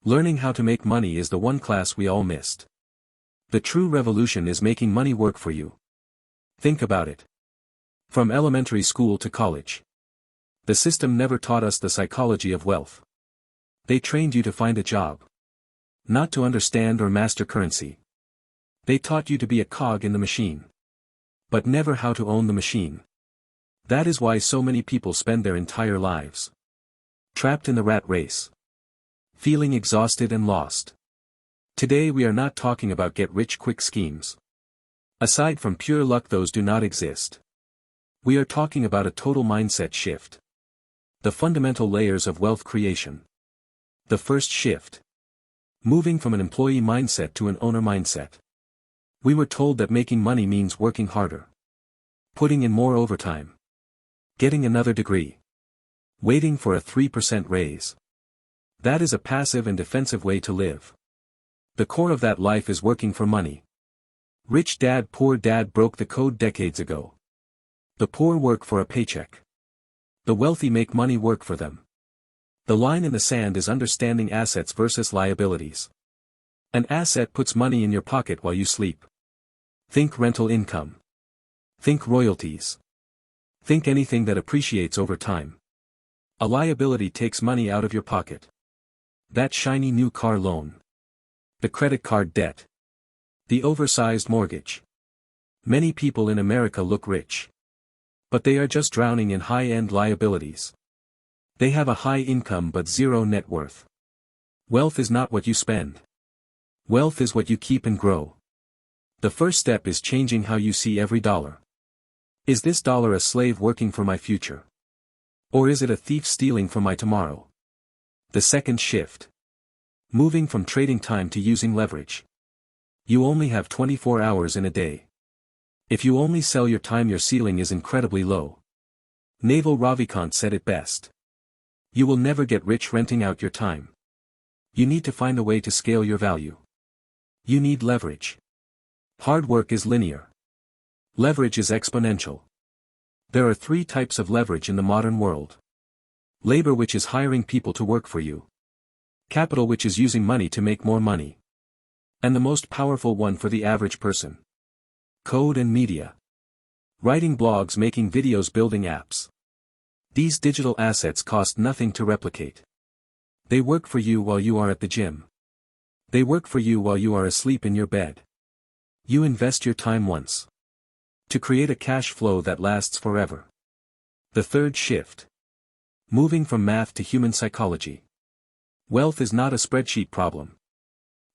Learning how to make money is the one class we all missed. The true revolution is making money work for you. Think about it. From elementary school to college. The system never taught us the psychology of wealth. They trained you to find a job. Not to understand or master currency. They taught you to be a cog in the machine. But never how to own the machine. That is why so many people spend their entire lives trapped in the rat race. Feeling exhausted and lost. Today we are not talking about get-rich-quick schemes. Aside from pure luck, those do not exist. We are talking about a total mindset shift. The fundamental layers of wealth creation. The first shift. Moving from an employee mindset to an owner mindset. We were told that making money means working harder. Putting in more overtime. Getting another degree. Waiting for a 3% raise. That is a passive and defensive way to live. The core of that life is working for money. Rich dad poor dad broke the code decades ago. The poor work for a paycheck. The wealthy make money work for them. The line in the sand is understanding assets versus liabilities. An asset puts money in your pocket while you sleep. Think rental income. Think royalties. Think anything that appreciates over time. A liability takes money out of your pocket. That shiny new car loan. The credit card debt. The oversized mortgage. Many people in America look rich. But they are just drowning in high-end liabilities. They have a high income but zero net worth. Wealth is not what you spend. Wealth is what you keep and grow. The first step is changing how you see every dollar. Is this dollar a slave working for my future? Or is it a thief stealing from my tomorrow? The second shift. Moving from trading time to using leverage. You only have 24 hours in a day. If you only sell your time, your ceiling is incredibly low. Naval Ravikant said it best. You will never get rich renting out your time. You need to find a way to scale your value. You need leverage. Hard work is linear. Leverage is exponential. There are 3 types of leverage in the modern world. Labor, which is hiring people to work for you. Capital, which is using money to make more money. And the most powerful one for the average person. Code and media. Writing blogs, making videos, building apps. These digital assets cost nothing to replicate. They work for you while you are at the gym. They work for you while you are asleep in your bed. You invest your time once. To create a cash flow that lasts forever. The third shift. Moving from math to human psychology. Wealth is not a spreadsheet problem.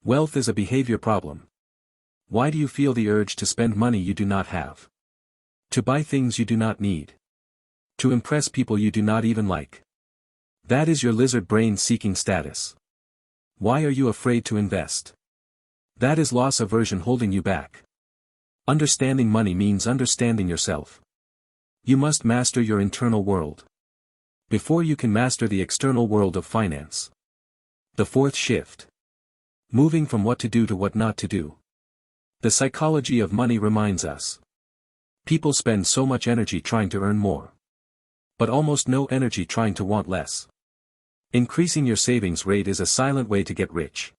Wealth is a behavior problem. Why do you feel the urge to spend money you do not have? To buy things you do not need. To impress people you do not even like. That is your lizard brain seeking status. Why are you afraid to invest? That is loss aversion holding you back. Understanding money means understanding yourself. You must master your internal world. Before you can master the external world of finance. The fourth shift. Moving from what to do to what not to do. The psychology of money reminds us. People spend so much energy trying to earn more. But almost no energy trying to want less. Increasing your savings rate is a silent way to get rich.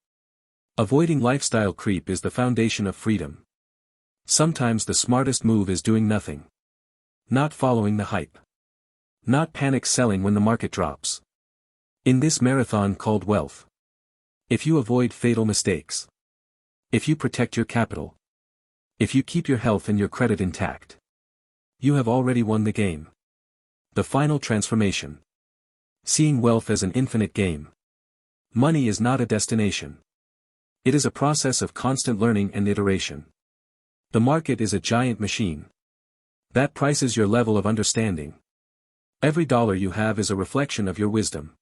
Avoiding lifestyle creep is the foundation of freedom. Sometimes the smartest move is doing nothing. Not following the hype. Not panic selling when the market drops. In this marathon called wealth. If you avoid fatal mistakes. If you protect your capital. If you keep your health and your credit intact. You have already won the game. The final transformation. Seeing wealth as an infinite game. Money is not a destination. It is a process of constant learning and iteration. The market is a giant machine. That prices your level of understanding. Every dollar you have is a reflection of your wisdom.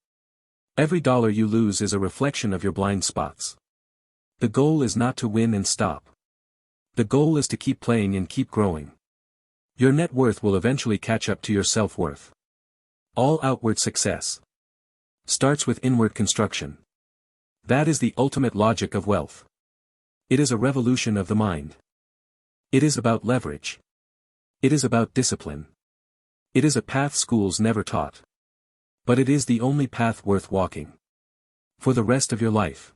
Every dollar you lose is a reflection of your blind spots. The goal is not to win and stop. The goal is to keep playing and keep growing. Your net worth will eventually catch up to your self-worth. All outward success starts with inward construction. That is the ultimate logic of wealth. It is a revolution of the mind. It is about leverage. It is about discipline. It is a path schools never taught. But it is the only path worth walking. For the rest of your life.